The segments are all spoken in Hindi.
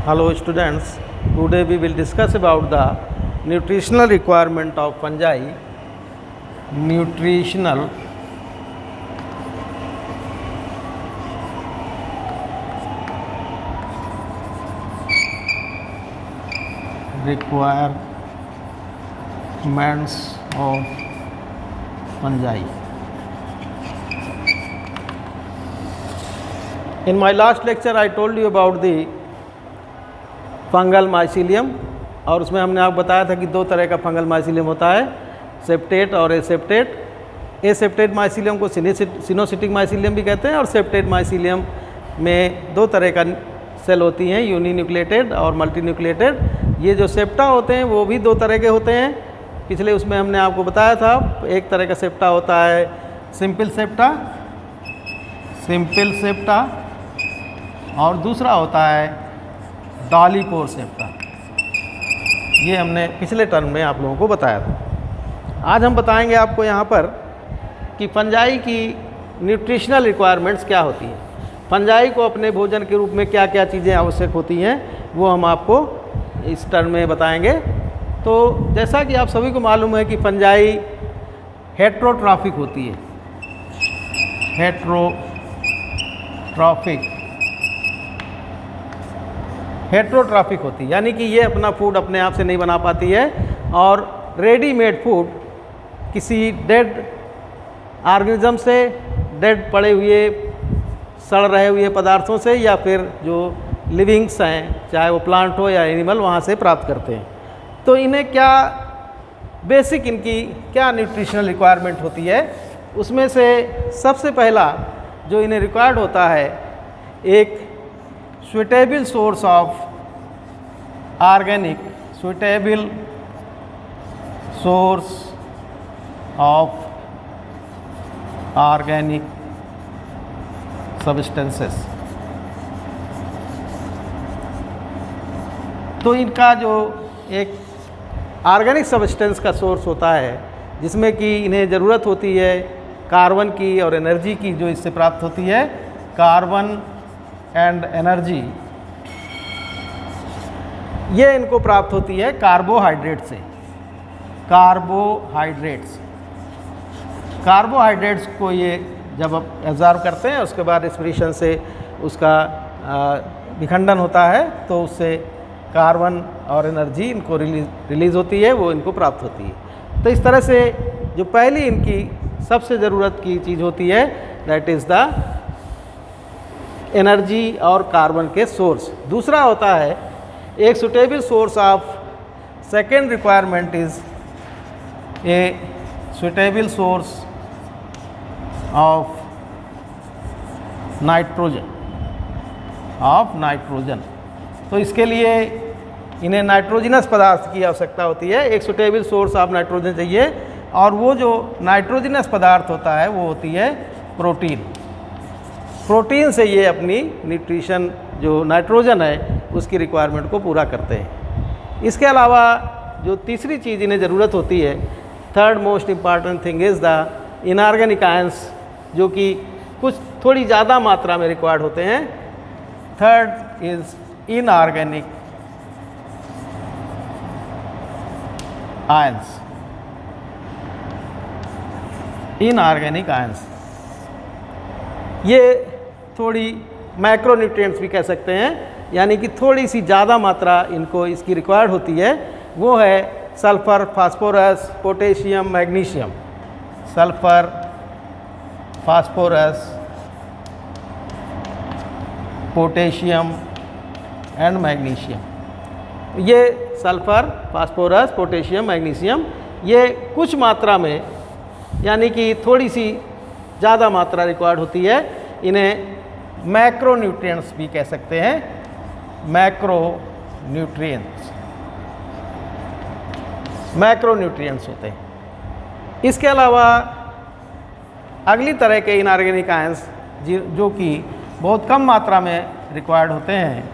Hello students, today we will discuss about the nutritional requirement of fungi. Nutritional requirements of fungi. In my last lecture I told you about the fungal mycelium और उसमें हमने आपको बताया था कि दो तरह का फंगल माइसीलियम होता है, सेप्टेट और एसेप्टेट। एसेप्टेट माइसीलियम को सिनोसिटिक माइसीलियम भी कहते हैं और सेप्टेट माइसीलियम में दो तरह का सेल होती हैं, यूनिन्यूक्लिएटेड और मल्टीन्यूक्लिएटेड। ये जो सेप्टा होते हैं वो भी दो तरह के होते हैं। पिछले उसमें हमने आपको बताया था एक तरह का सेप्टा होता है सिंपल सेप्टा और दूसरा होता है डॉलीपोर सेप्टा। ये हमने पिछले टर्म में आप लोगों को बताया था। आज हम बताएंगे आपको यहाँ पर कि फंजाई की न्यूट्रिशनल रिक्वायरमेंट्स क्या होती हैं, फंजाई को अपने भोजन के रूप में क्या क्या चीज़ें आवश्यक होती हैं वो हम आपको इस टर्म में बताएंगे। तो जैसा कि आप सभी को मालूम है कि फंजाई हेट्रोट्रॉफिक होती है, हेट्रोट्रॉफिक होती है, यानी कि ये अपना फूड अपने आप से नहीं बना पाती है और रेडीमेड फूड किसी डेड ऑर्गेनिज्म से, डेड पड़े हुए सड़ रहे हुए पदार्थों से या फिर जो लिविंग्स हैं चाहे वो प्लांट हो या एनिमल वहाँ से प्राप्त करते हैं। तो इन्हें क्या बेसिक इनकी क्या न्यूट्रिशनल रिक्वायरमेंट होती है, उसमें से सबसे पहला जो इन्हें रिक्वायर्ड होता है एक suitable source of organic substances। तो इनका जो एक ऑर्गेनिक सब्सटेंस का सोर्स होता है जिसमें कि इन्हें ज़रूरत होती है कार्बन की और एनर्जी की, जो इससे प्राप्त होती है कार्बन एंड एनर्जी, ये इनको प्राप्त होती है कार्बोहाइड्रेट से। कार्बोहाइड्रेट्स को ये जब एब्जॉर्ब करते हैं उसके बाद रेस्पिरेशन से उसका विखंडन होता है तो उससे कार्बन और एनर्जी इनको रिलीज़ होती है, वो इनको प्राप्त होती है। तो इस तरह से जो पहली इनकी सबसे ज़रूरत की चीज़ होती है दैट इज़ द एनर्जी और कार्बन के सोर्स। दूसरा होता है एक suitable source of second requirement is a suitable source of nitrogen. तो इसके लिए इन्हें नाइट्रोजनस पदार्थ की आवश्यकता होती है, एक सुटेबल सोर्स ऑफ नाइट्रोजन चाहिए और वो जो नाइट्रोजनस पदार्थ होता है वो होती है प्रोटीन से ये अपनी न्यूट्रिशन जो नाइट्रोजन है उसकी रिक्वायरमेंट को पूरा करते हैं। इसके अलावा जो तीसरी चीज़ इन्हें ज़रूरत होती है, third most important thing is the inorganic ions, जो कि कुछ थोड़ी ज़्यादा मात्रा में रिक्वायर्ड होते हैं। Third is inorganic ions. ये थोड़ी मैक्रोन्यूट्रिएंट्स भी कह सकते हैं, यानी कि थोड़ी सी ज़्यादा मात्रा इनको इसकी रिक्वायर्ड होती है। वो है sulphur, phosphorus, potassium, magnesium. Sulphur, phosphorus, potassium and magnesium. ये सल्फ़र, फास्फोरस, पोटेशियम, मैग्नीशियम ये कुछ मात्रा में यानी कि थोड़ी सी ज़्यादा मात्रा रिक्वायर्ड होती है। इन्हें मैक्रोन्यूट्रिएंट्स भी कह सकते हैं, मैक्रोन्यूट्रिएंट्स होते हैं। इसके अलावा अगली तरह के इनऑर्गेनिक आयंस जो कि बहुत कम मात्रा में रिक्वायर्ड होते हैं,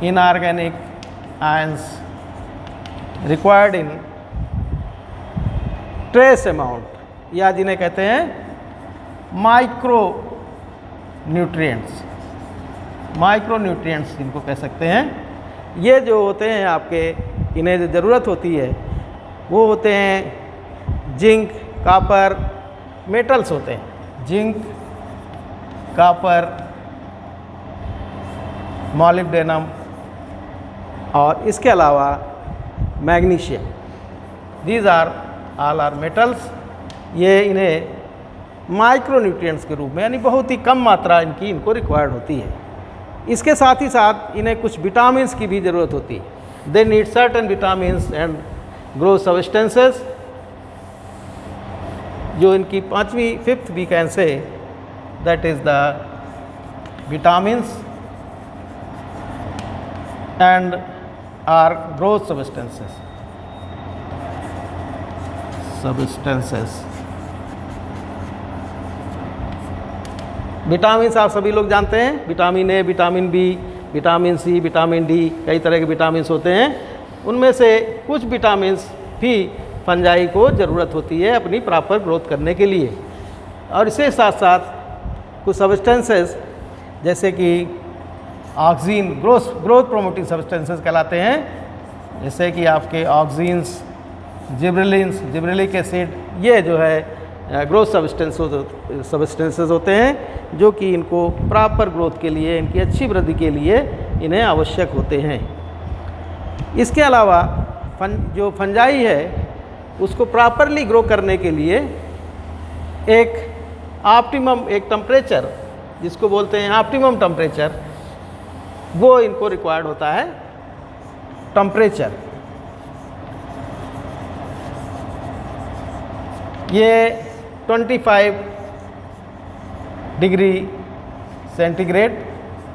inorganic ions required in trace amount, या जिन्हें कहते हैं माइक्रो न्यूट्रिएंट्स। माइक्रोन्यूट्रिएंट्स इनको कह सकते हैं। ये जो होते हैं आपके, इन्हें जो ज़रूरत होती है वो होते हैं जिंक, कापर, मेटल्स होते हैं, जिंक, कापर, मॉलिब्डेनम और इसके अलावा magnesium. These are all are metals. ये इन्हें माइक्रोन्यूट्रिएंट्स के रूप में, यानी बहुत ही कम मात्रा इनको रिक्वायर्ड होती है। इसके साथ ही साथ इन्हें कुछ विटामिन्स की भी ज़रूरत होती है। They need certain vitamins and growth substances. जो इनकी पांचवी, fifth we can say that is the vitamins and are growth substances. Vitamins आप सभी लोग जानते हैं, vitamin A, vitamin B, vitamin C, vitamin D, कई तरह के विटामिन्स होते हैं। उनमें से कुछ विटामिन्स भी फंजाई को ज़रूरत होती है अपनी प्रॉपर ग्रोथ करने के लिए। और इसके साथ साथ कुछ सब्सटेंसेस जैसे कि ऑक्सीन, ग्रोथ प्रोमोटिंग सब्सटेंसेस कहलाते हैं, जैसे कि आपके ऑक्सीन्स, जिब्रेलिन्स, जिब्रेलिक एसिड, ये जो है ग्रोथ सब्सटेंसेस होते हैं जो कि इनको प्रॉपर ग्रोथ के लिए, इनकी अच्छी वृद्धि के लिए इन्हें आवश्यक होते हैं। इसके अलावा जो फंजाई है उसको प्रॉपरली ग्रो करने के लिए एक ऑप्टिमम, एक टेम्परेचर जिसको बोलते हैं ऑप्टिमम टेम्परेचर, वो इनको रिक्वायर्ड होता है। टेम्परेचर ये 25 डिग्री सेंटीग्रेड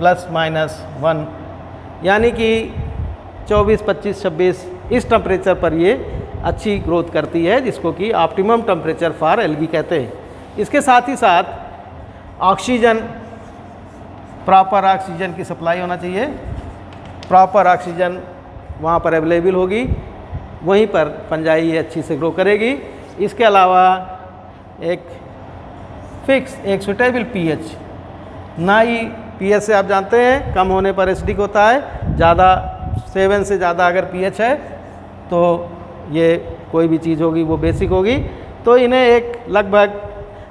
±1, यानी कि 24, 25, 26 इस टेम्परेचर पर ये अच्छी ग्रोथ करती है, जिसको कि ऑप्टिमम टेम्परेचर फॉर एल्गी कहते हैं। इसके साथ ही साथ ऑक्सीजन, प्रॉपर ऑक्सीजन की सप्लाई होना चाहिए। प्रॉपर ऑक्सीजन वहाँ पर अवेलेबल होगी, वहीं पर फंजाई ये अच्छी से ग्रो करेगी। इसके अलावा एक फिक्स, एक सुटेबल पीएच, ना ही पीएच से आप जानते हैं कम होने पर एसिडिक होता है, ज़्यादा 7 से ज़्यादा अगर पीएच है तो ये कोई भी चीज़ होगी वो बेसिक होगी। तो इन्हें एक लगभग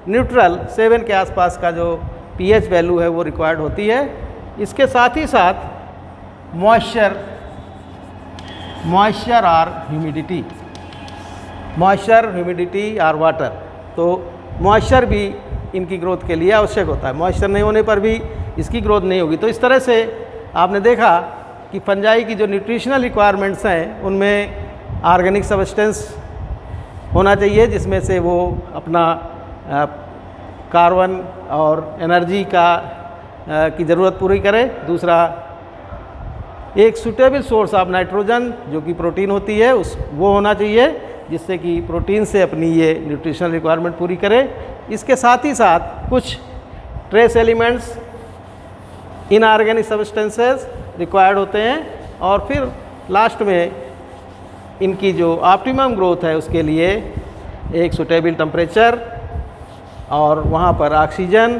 न्यूट्रल 7 के आसपास का जो पीएच वैल्यू है वो रिक्वायर्ड होती है। इसके साथ ही साथ मॉइस्चर और ह्यूमिडिटी, मॉइस्चर, ह्यूमिडिटी और वाटर। तो मॉइस्चर भी इनकी ग्रोथ के लिए आवश्यक होता है, मॉइस्चर नहीं होने पर भी इसकी ग्रोथ नहीं होगी। तो इस तरह से आपने देखा कि फंजाई की जो न्यूट्रिशनल रिक्वायरमेंट्स हैं उनमें ऑर्गेनिक सब्सटेंस होना चाहिए, जिसमें से वो अपना कार्बन और एनर्जी की ज़रूरत पूरी करे। दूसरा, एक सूटेबल सोर्स ऑफ नाइट्रोजन जो कि प्रोटीन होती है वो होना चाहिए, जिससे कि प्रोटीन से अपनी ये न्यूट्रिशनल रिक्वायरमेंट पूरी करे। इसके साथ ही साथ कुछ trace elements, inorganic substances required होते हैं। और फिर लास्ट में इनकी जो ऑप्टिमम ग्रोथ है उसके लिए एक सूटेबल टेम्परेचर और वहाँ पर ऑक्सीजन,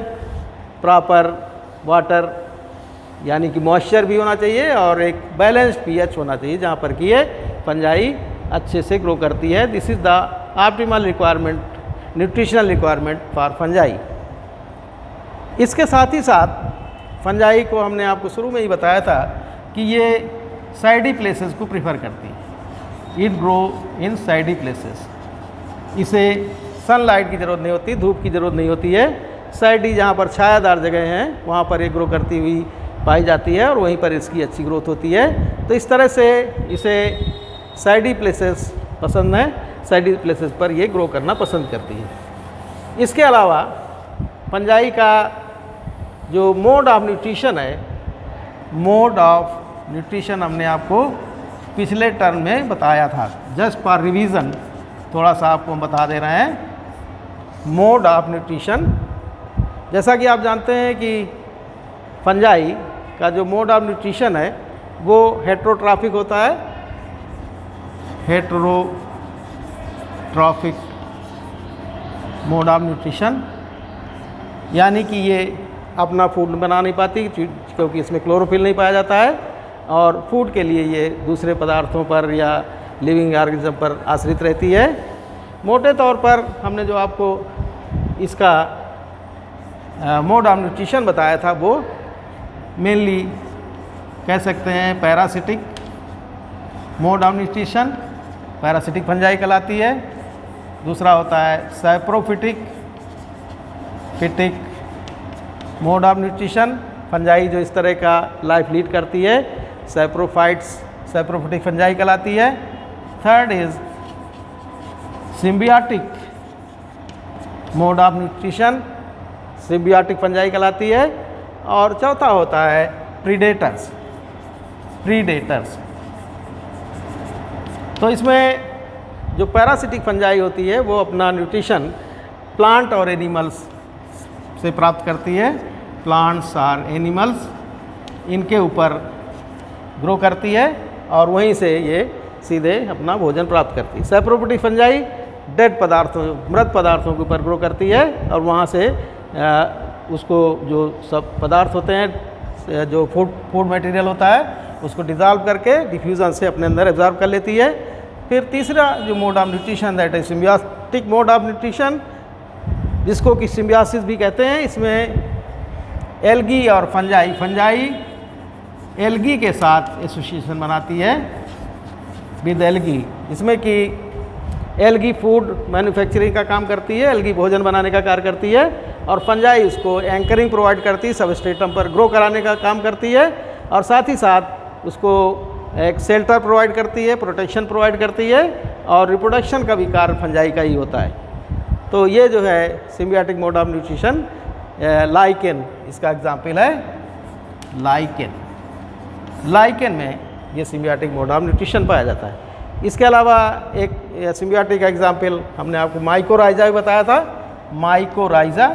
प्रॉपर वाटर यानी कि मॉइस्चर भी होना चाहिए और एक बैलेंस्ड पीएच होना चाहिए जहाँ पर कि ये फंजाई अच्छे से ग्रो करती है। This is the optimal requirement, nutritional requirement for fungi. इसके साथ ही साथ फंजाई को हमने आपको शुरू में ही बताया था कि ये साइडी प्लेसेस को प्रीफर करती है। It grow in shady places. इसे सनलाइट की ज़रूरत नहीं होती, धूप की ज़रूरत नहीं होती है। साइडी जहाँ पर छायादार जगह हैं वहाँ पर ये ग्रो करती हुई पाई जाती है और वहीं पर इसकी अच्छी ग्रोथ होती है। तो इस तरह से इसे साइडी प्लेसेस पसंद है, साइडी प्लेसेस पर ये ग्रो करना पसंद करती है। इसके अलावा फंजाई का जो मोड ऑफ न्यूट्रिशन है, मोड ऑफ न्यूट्रिशन हमने आपको पिछले टर्म में बताया था। जस्ट फॉर रिवीजन थोड़ा सा आपको हम बता दे रहे हैं। मोड ऑफ न्यूट्रिशन, जैसा कि आप जानते हैं कि फंजाई का जो मोड ऑफ न्यूट्रिशन है वो हेट्रोट्रॉफिक होता है। हेट्रोट्रॉफिक मोड ऑफ न्यूट्रिशन, यानी कि ये अपना फूड बना नहीं पाती, क्योंकि इसमें क्लोरोफिल नहीं पाया जाता है और फूड के लिए ये दूसरे पदार्थों पर या लिविंग ऑर्गेनिज्म पर आश्रित रहती है। मोटे तौर पर हमने जो आपको इसका मोड ऑफ न्यूट्रिशन बताया था वो मेनली कह सकते हैं parasitic mode of nutrition, parasitic fungi कहलाती है। दूसरा होता है saprophytic mode of nutrition, fungi जो इस तरह का लाइफ लीड करती है, सैप्रोफिटिक फंजाई कहलाती है। Third is symbiotic mode of nutrition, symbiotic fungi कहलाती है। और चौथा होता है प्रीडेटर्स। तो इसमें जो पैरासिटिक फंजाई होती है वो अपना न्यूट्रिशन प्लांट और एनिमल्स से प्राप्त करती है। प्लांट्स और एनिमल्स इनके ऊपर ग्रो करती है और वहीं से ये सीधे अपना भोजन प्राप्त करती है। सैप्रोफिटिक फंजाई डेड पदार्थों, मृत पदार्थों के ऊपर ग्रो करती है और वहाँ से उसको जो सब पदार्थ होते हैं, जो फूड मटेरियल होता है, उसको डिज़ोल्व करके डिफ्यूज़न से अपने अंदर एब्जॉर्ब कर लेती है। फिर तीसरा जो mode of nutrition that is symbiotic mode of nutrition, जिसको कि सिम्बियोसिस भी कहते हैं। इसमें एल्गी और फंजाई एल्गी के साथ एसोसिएशन बनाती है विद एल्गी, जिसमें कि एल्गी फूड मैन्युफैक्चरिंग का काम करती है, एल्गी भोजन बनाने का कार्य करती है और फंजाई उसको एंकरिंग प्रोवाइड करती है, सबस्ट्रेटम पर ग्रो कराने का काम करती है और साथ ही साथ उसको एक शेल्टर प्रोवाइड करती है, प्रोटेक्शन प्रोवाइड करती है और रिप्रोडक्शन का भी कार्य फंजाई का ही होता है। तो ये जो है symbiotic mode of nutrition, lichen इसका एग्जाम्पल है। लाइकेन में ये सिम्बियोटिक मोड ऑफ न्यूट्रिशन पाया जाता है। इसके अलावा एक सिम्बियोटिक एग्जाम्पल हमने आपको माइकोराइजा भी बताया था। माइकोराइजा,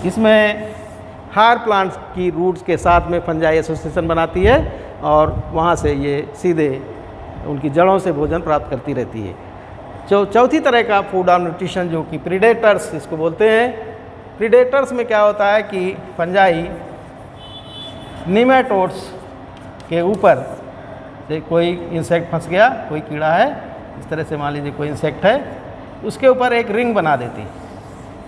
इसमें हायर प्लांट्स की रूट्स के साथ में फंजाई एसोसिएशन बनाती है और वहाँ से ये सीधे उनकी जड़ों से भोजन प्राप्त करती रहती है। चौथी तरह का फूड ऑफ न्यूट्रिशन जो कि प्रीडेटर्स इसको बोलते हैं। प्रीडेटर्स में क्या होता है कि फंजाई निमेटोड्स के ऊपर से कोई इंसेक्ट फंस गया, कोई कीड़ा है, इस तरह से मान लीजिए कोई इंसेक्ट है, उसके ऊपर एक रिंग बना देती है,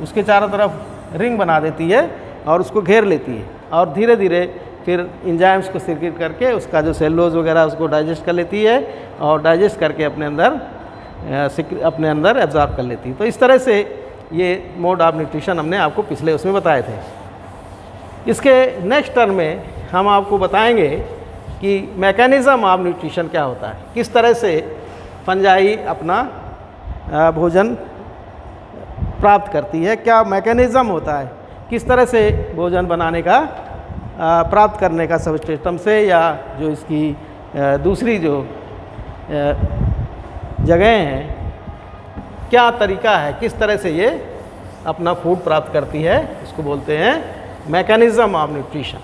उसके चारों तरफ रिंग बना देती है और उसको घेर लेती है और धीरे धीरे फिर एंजाइम्स को सिक्रीट करके उसका जो सेलुलोज वगैरह उसको डाइजेस्ट कर लेती है और डाइजेस्ट करके अपने अंदर एब्जॉर्ब कर लेती है। तो इस तरह से ये मोड ऑफ न्यूट्रिशन हमने आपको पिछले उसमें बताए थे। इसके नेक्स्ट टर्म में हम आपको बताएंगे कि मैकेनिज़्म ऑफ न्यूट्रिशन क्या होता है, किस तरह से फंजाई अपना भोजन प्राप्त करती है, क्या मैकेनिज़्म होता है, किस तरह से भोजन बनाने का प्राप्त करने का सबस्ट्रेटम से या जो इसकी दूसरी जो जगह हैं, क्या तरीका है, किस तरह से ये अपना फूड प्राप्त करती है, इसको बोलते हैं मैकेनिज़्म ऑफ न्यूट्रिशन।